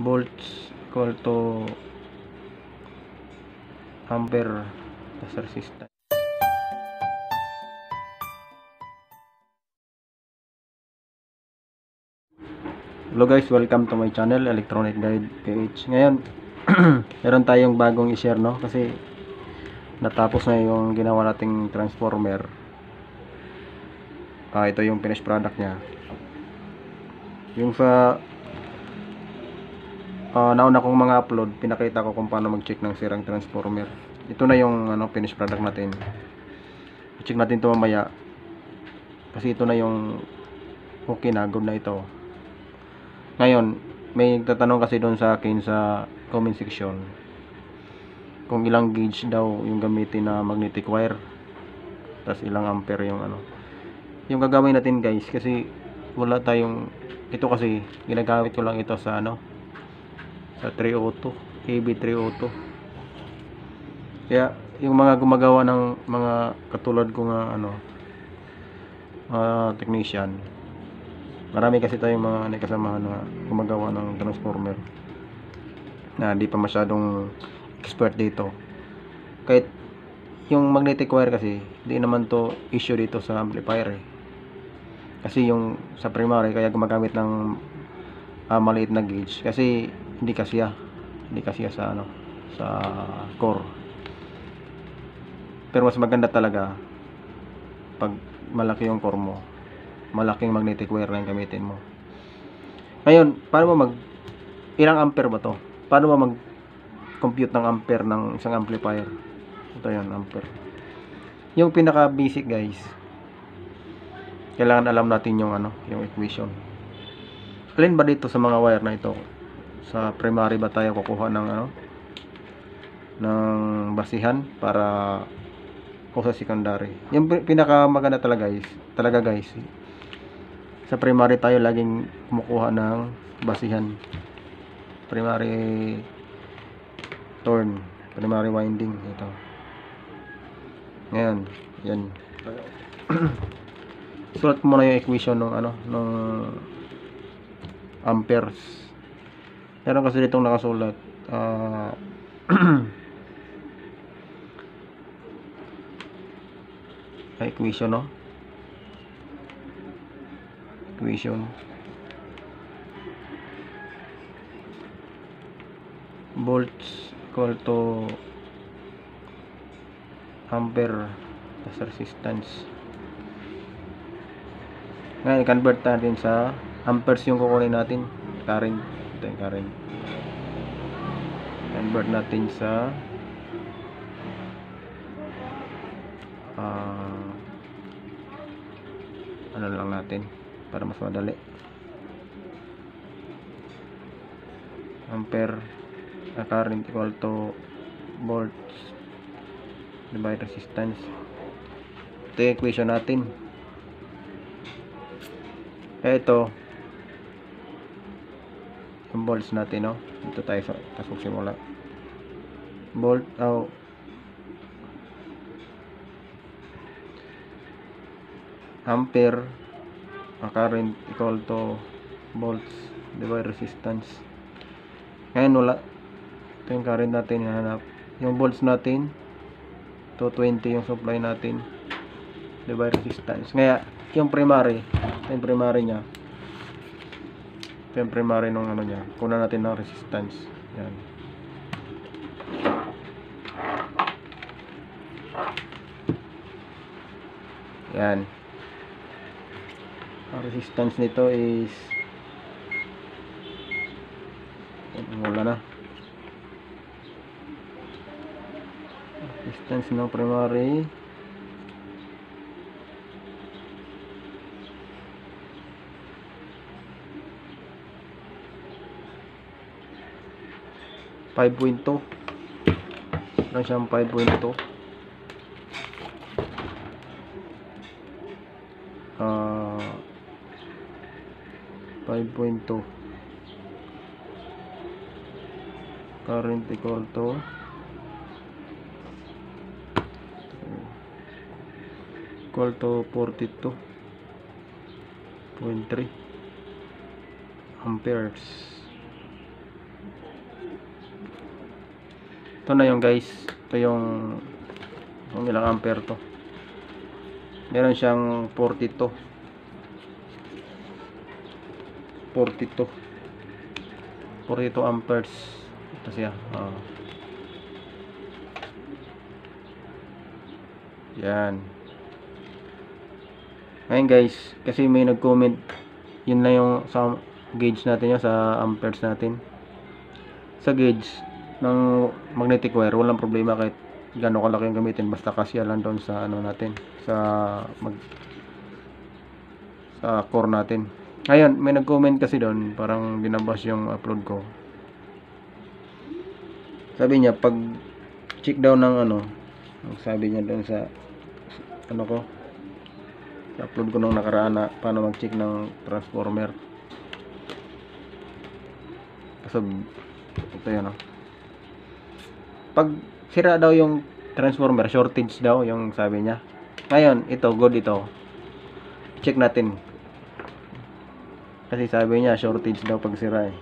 volts equal to ampere plus resistance. Hello guys, welcome to my channel Electronic Guide PH. Ngayon meron tayong bagong i-share, no, kasi natapos na yung ginawa nating transformer. Ito yung finished product nya. Yung sa nauna kong mga upload, pinakita ko kung paano mag-check ng sirang transformer. Ito na yung finished product natin. I-check natin ito mamaya, kasi ito na yung okay na, good na ito. Ngayon, may nagtatanong kasi doon sa akin sa comment section kung ilang gauge daw yung gamitin na magnetic wire, tapos ilang ampere yung yung gagawin natin guys, kasi wala tayong, ito kasi ginagamit ko lang ito sa sa 302 KB 302. Kaya yung mga gumagawa ng mga katulad ko nga technician, marami kasi tayong mga nakasamahan na gumagawa ng transformer na di pa masyadong expert dito. Kahit yung magnetic wire kasi di naman to issue dito sa amplifier kasi yung sa primary kaya gumagamit ng maliit na gauge kasi hindi kasiya sa sa core. Pero mas maganda talaga pag malaki yung core mo, malaking magnetic wire na yung gamitin mo. Ngayon, paano mo ilang ampere ba to? Paano mo mag-compute ng ampere ng isang amplifier? Ito yun, ampere. Yung pinaka basic guys, kailangan alam natin yung yung equation. Alin ba dito sa mga wire na ito? Sa primary ba tayo kukuha ng ng basihan para o sa secondary? Yung pinaka maganda talaga guys, sa primary tayo laging kumukuha ng basihan, primary turn, primary winding. Ito ngayon, yan. Sulat mo na yung equation ng ng amperes. Meron kasi ditong nakasulat equation, no? Equation volts equal to ampere plus resistance. Ngayon, convert natin sa amperes yung kukunin natin, current. Ito yung current. Convert natin sa lang natin para mas madali. Ampere current equal to volts divided resistance. Ito yung equation natin. Ito yung volts natin, no? Dito tayo sa simula. Volt ampere current equal to volts divided resistance. Ngayon wala, ito yung current natin hinahanap. Yung volts natin 220 yung supply natin divided resistance. Ngayon yung primary, nya, yung primary nung nya, kunan natin ng resistance. Yan. Yan. Ang resistance nito is wala na. Resistance ng primary 5.2 lang siyang 5.2. 5.2 current equal to equal to 42.3 amperes. Ito na yung guys. Ito yung kung ilang ampere to. Meron siyang 42 amperes. Ito siya. Yan. Ngayon guys, kasi may nag-comment, yun na yung sa gauge natin yun, sa amperes natin. Sa gauge ng magnetic wire, walang problema kahit gano'ng kalaki yung gamitin, basta kasya lang doon sa ano natin, sa core natin. Ngayon, may nag-comment kasi doon, parang binabas yung upload ko. Sabi niya, pag check daw ng ano, sabi niya doon sa ano ko, sa upload ko nung nakaraan na paano mag-check ng transformer. Kasi ito yun, pag sira daw yung transformer, shortage daw yung sabi niya. Ngayon, ito, good ito. Check natin. Kasi sabi niya, shortage daw pag sira eh.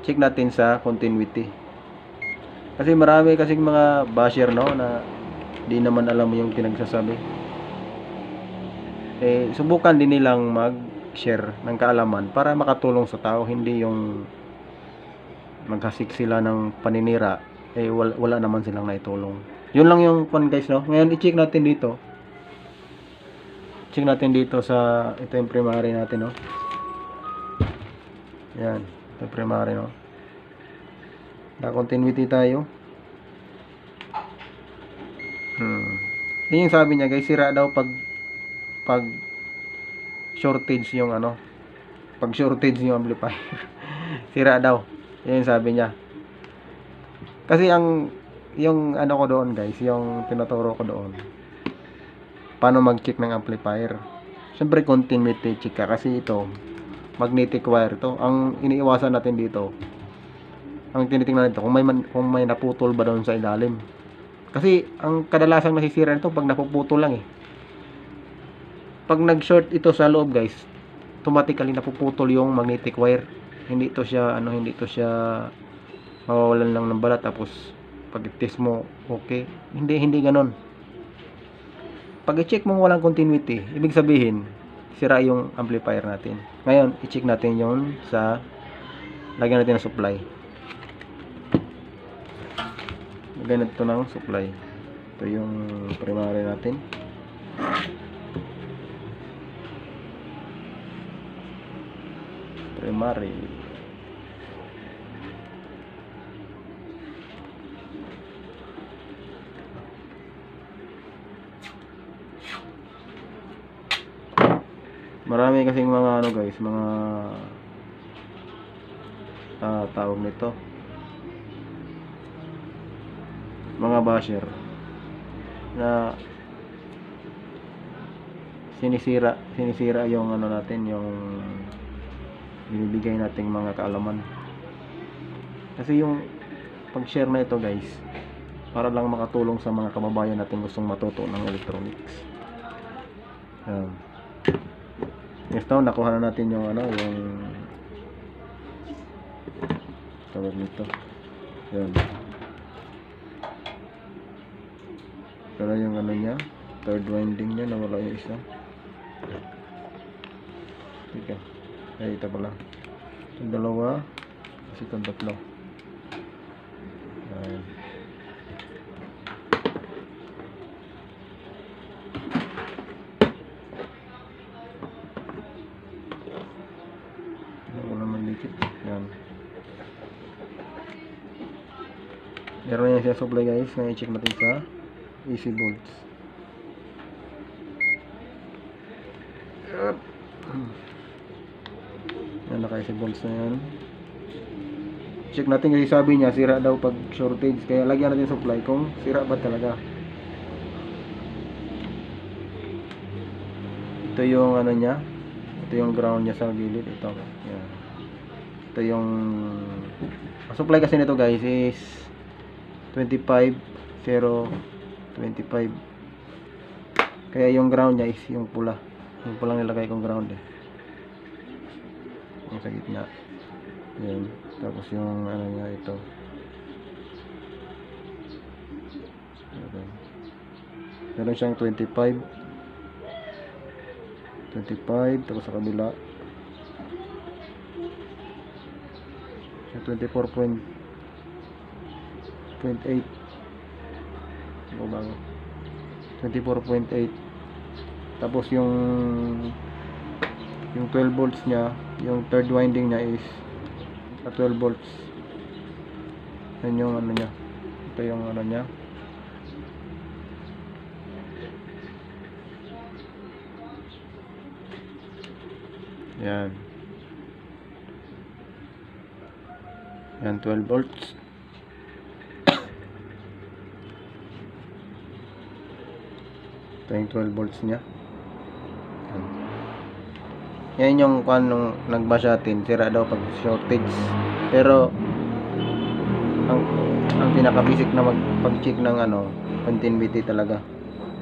Check natin sa continuity. Kasi marami kasing mga basher, no, na di naman alam yung pinagsasabi. Eh, subukan din nilang mag-share ng kaalaman para makatulong sa tao, hindi yung maghasik sila ng paninira, eh wala naman silang naitulong. Yun lang yung fun guys, no. Ngayon i-check natin dito. Check natin dito sa ito yung primary natin, no. Yan, ito yung primary, no. Na continuity tayo. Yun yung sabi niya guys, sira daw pag shortage yung ano, pag shortage yung amplifier. Sira daw. Yun yung sabi niya. Kasi yung ano ko doon guys, yung tinuturo ko doon, paano mag-check ng amplifier. Siyempre continuity check ka, kasi ito magnetic wire to. Ang iniiwasan natin dito, ang tinitingnan nito, kung may naputol ba doon sa ilalim. Kasi ang kadalasang nasisira nito pag napuputol lang eh. Pag nag-short ito sa loob guys, automatically napuputol yung magnetic wire. Hindi ito siya mawawalan lang ng balat tapos pag i-test mo okay. Hindi ganon. Pag i-check mo walang continuity, ibig sabihin sira yung amplifier natin. Ngayon, i-check natin yon sa lagyan natin ng supply. Lagyan natin ito ng supply. Ito yung primary natin. Primary. Marami kasing mga ano guys, mga tawag nito, mga basher na sinisira yung ano natin, yung binibigay nating mga kaalaman. Kasi yung pag-share na ito guys, para lang makatulong sa mga kababayan natin gustong matuto ng electronics. Next now, nakuha na natin yung ano, yung tawag nito. Yan. Pero yung ano niya, third winding niya, nawala yung isa. Tika. Ay, ito pala. Itong dalawa, kasi itong tatlo. Ayan. Yan. Meron yan siya supply guys. Ngayon i-check natin sa AC volts. Yan, naka AC volts na yan. Check natin kasi sabi niya sira daw pag shortage, kaya lagyan natin supply kung sira ba talaga. Ito yung ano niya, ito yung ground niya sa gilid. Ito yan. Ito yung supply kasi nito guys is 25 025. Kaya yung ground niya is yung pula. Yung pulang nilagay kong ground eh. Yung sa gitna. Yan. Tapos yung ano niya ito. Meron siyang 25, tapos sa kabila 24.8, bago 24.8. Tapos yung 12 volts niya, yung third winding niya is 12 volts. Yan yung ano niya. Ito yung ano niya. Yan. Yan, 12 volts. Ito yung 12 volts niya. Yan yung kung nung nagbash natin, sira daw pag shortage. Pero ang pinaka basic na pag-check ng ano, continuity talaga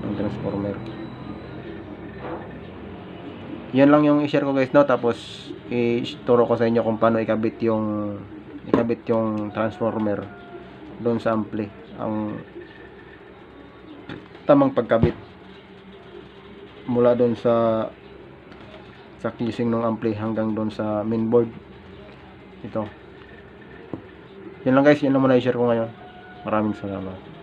ng transformer. Yan lang yung i-share ko guys, no. Tapos i-turo ko sa inyo kung paano ikabit yung transformer doon sa ampli. Ang tamang pagkabit mula doon sa casing ng ampli hanggang doon sa mainboard. Ito. Yan lang guys, yan lang muna i-share ko ngayon. Maraming salamat.